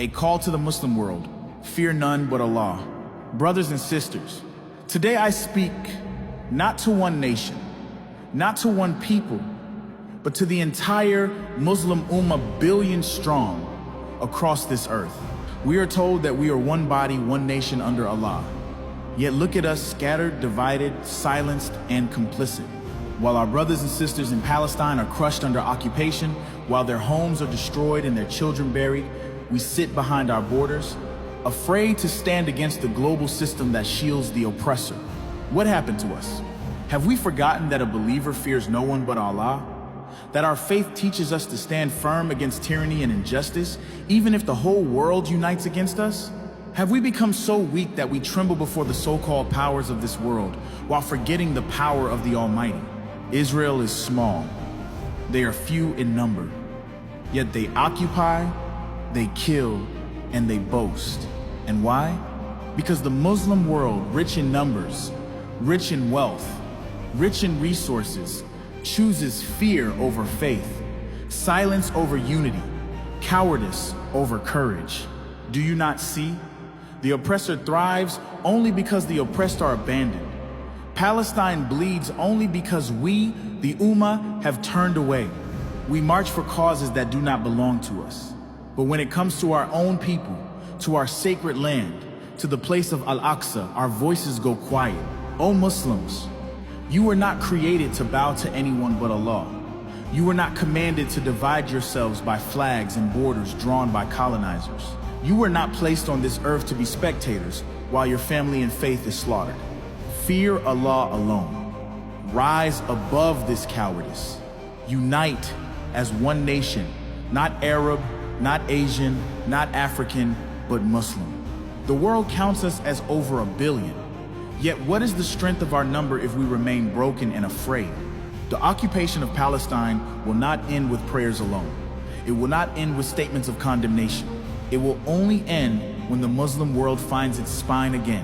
A call to the Muslim world. Fear none but Allah. Brothers and sisters, today I speak not to one nation, not to one people, but to the entire Muslim Ummah, billion strong across this earth. We are told that we are one body, one nation under Allah. Yet look at us scattered, divided, silenced, and complicit. While our brothers and sisters in Palestine are crushed under occupation, while their homes are destroyed and their children buried, we sit behind our borders, afraid to stand against the global system that shields the oppressor. What happened to us? Have we forgotten that a believer fears no one but Allah? That our faith teaches us to stand firm against tyranny and injustice, even if the whole world unites against us? Have we become so weak that we tremble before the so-called powers of this world, while forgetting the power of the Almighty? Israel is small. They are few in number. Yet they occupy, they kill, and they boast. And why? Because the Muslim world, rich in numbers, rich in wealth, rich in resources, chooses fear over faith, silence over unity, cowardice over courage. Do you not see? The oppressor thrives only because the oppressed are abandoned. Palestine bleeds only because we, the Ummah, have turned away. We march for causes that do not belong to us. But when it comes to our own people, to our sacred land, to the place of Al-Aqsa, our voices go quiet. O Muslims, you were not created to bow to anyone but Allah. You were not commanded to divide yourselves by flags and borders drawn by colonizers. You were not placed on this earth to be spectators while your family and faith is slaughtered. Fear Allah alone. Rise above this cowardice. Unite as one nation, not Arab, not Asian, not African, but Muslim. The world counts us as over 1 billion. Yet what is the strength of our number if we remain broken and afraid? The occupation of Palestine will not end with prayers alone. It will not end with statements of condemnation. It will only end when the Muslim world finds its spine again,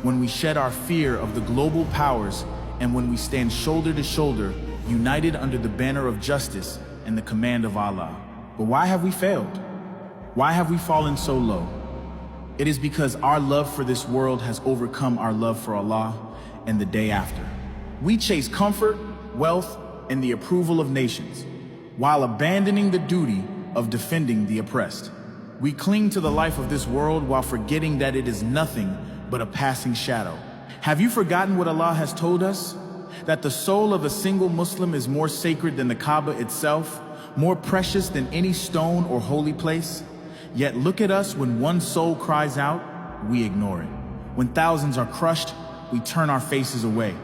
when we shed our fear of the global powers, and when we stand shoulder to shoulder, united under the banner of justice and the command of Allah. But why have we failed? Why have we fallen so low? It is because our love for this world has overcome our love for Allah and the day after. We chase comfort, wealth, and the approval of nations, while abandoning the duty of defending the oppressed. We cling to the life of this world while forgetting that it is nothing but a passing shadow. Have you forgotten what Allah has told us? That the soul of a single Muslim is more sacred than the Kaaba itself, more precious than any stone or holy place? Yet look at us, when one soul cries out, we ignore it. When thousands are crushed, we turn our faces away.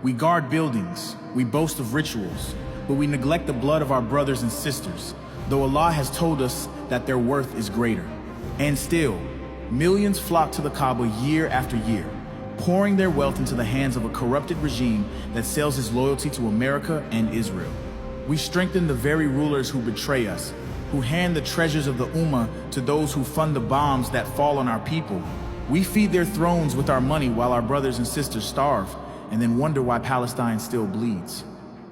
We guard buildings, we boast of rituals, but we neglect the blood of our brothers and sisters, though Allah has told us that their worth is greater. And still, millions flock to the Kaaba year after year, pouring their wealth into the hands of a corrupted regime that sells its loyalty to America and Israel. We strengthen the very rulers who betray us, who hand the treasures of the Ummah to those who fund the bombs that fall on our people. We feed their thrones with our money while our brothers and sisters starve, and then wonder why Palestine still bleeds.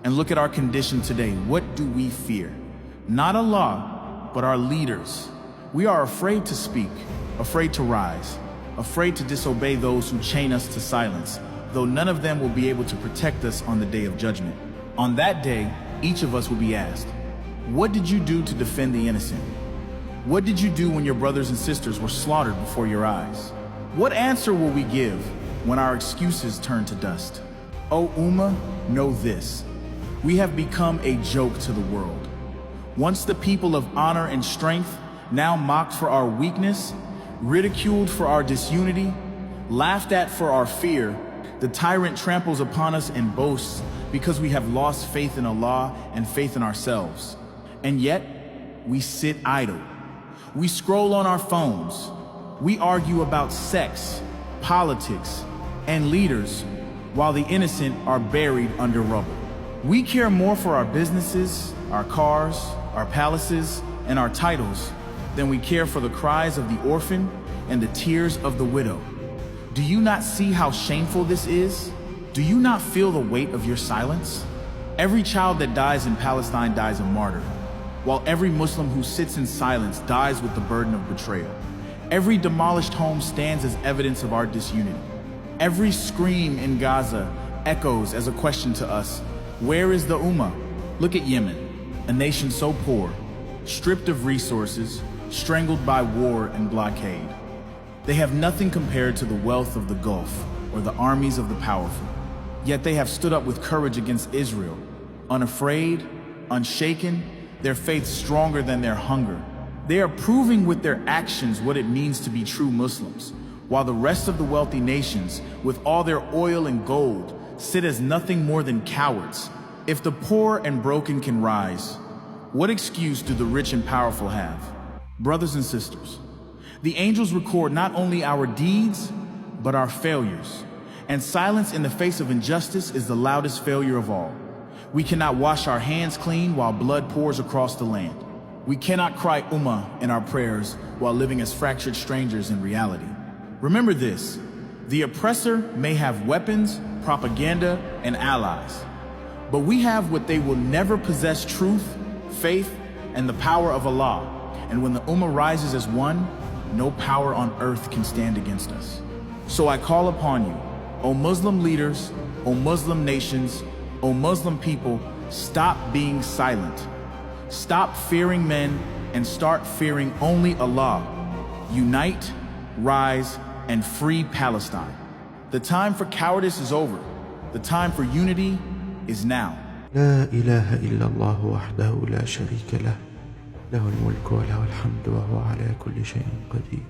And look at our condition today. What do we fear? Not Allah, but our leaders. We are afraid to speak, afraid to rise, afraid to disobey those who chain us to silence, though none of them will be able to protect us on the day of judgment. On that day, each of us will be asked, what did you do to defend the innocent? What did you do when your brothers and sisters were slaughtered before your eyes? What answer will we give when our excuses turn to dust? O Ummah, know this. We have become a joke to the world. Once the people of honor and strength, now mocked for our weakness, ridiculed for our disunity, laughed at for our fear, the tyrant tramples upon us and boasts because we have lost faith in Allah and faith in ourselves. And yet, we sit idle. We scroll on our phones. We argue about sex, politics, and leaders, while the innocent are buried under rubble. We care more for our businesses, our cars, our palaces, and our titles than we care for the cries of the orphan and the tears of the widow. Do you not see how shameful this is? Do you not feel the weight of your silence? Every child that dies in Palestine dies a martyr. while every Muslim who sits in silence dies with the burden of betrayal. Every demolished home stands as evidence of our disunity. Every scream in Gaza echoes as a question to us, where is the Ummah? Look at Yemen, a nation so poor, stripped of resources, strangled by war and blockade. They have nothing compared to the wealth of the Gulf or the armies of the powerful. Yet they have stood up with courage against Israel, unafraid, unshaken, their faith stronger than their hunger. They are proving with their actions what it means to be true Muslims, while the rest of the wealthy nations, with all their oil and gold, sit as nothing more than cowards. If the poor and broken can rise, what excuse do the rich and powerful have? Brothers and sisters, the angels record not only our deeds, but our failures. And silence in the face of injustice is the loudest failure of all. We cannot wash our hands clean while blood pours across the land. We cannot cry Ummah in our prayers while living as fractured strangers in reality. Remember this, the oppressor may have weapons, propaganda, and allies, but we have what they will never possess: truth, faith, and the power of Allah. And when the Ummah rises as one, no power on earth can stand against us. So I call upon you, O Muslim leaders, O Muslim nations, O Muslim people, stop being silent. Stop fearing men and start fearing only Allah. Unite, rise, and free Palestine. The time for cowardice is over. The time for unity is now. لا إله إلا الله وحده لا شريك له له الملك وله الحمد وهو على كل شيء قدير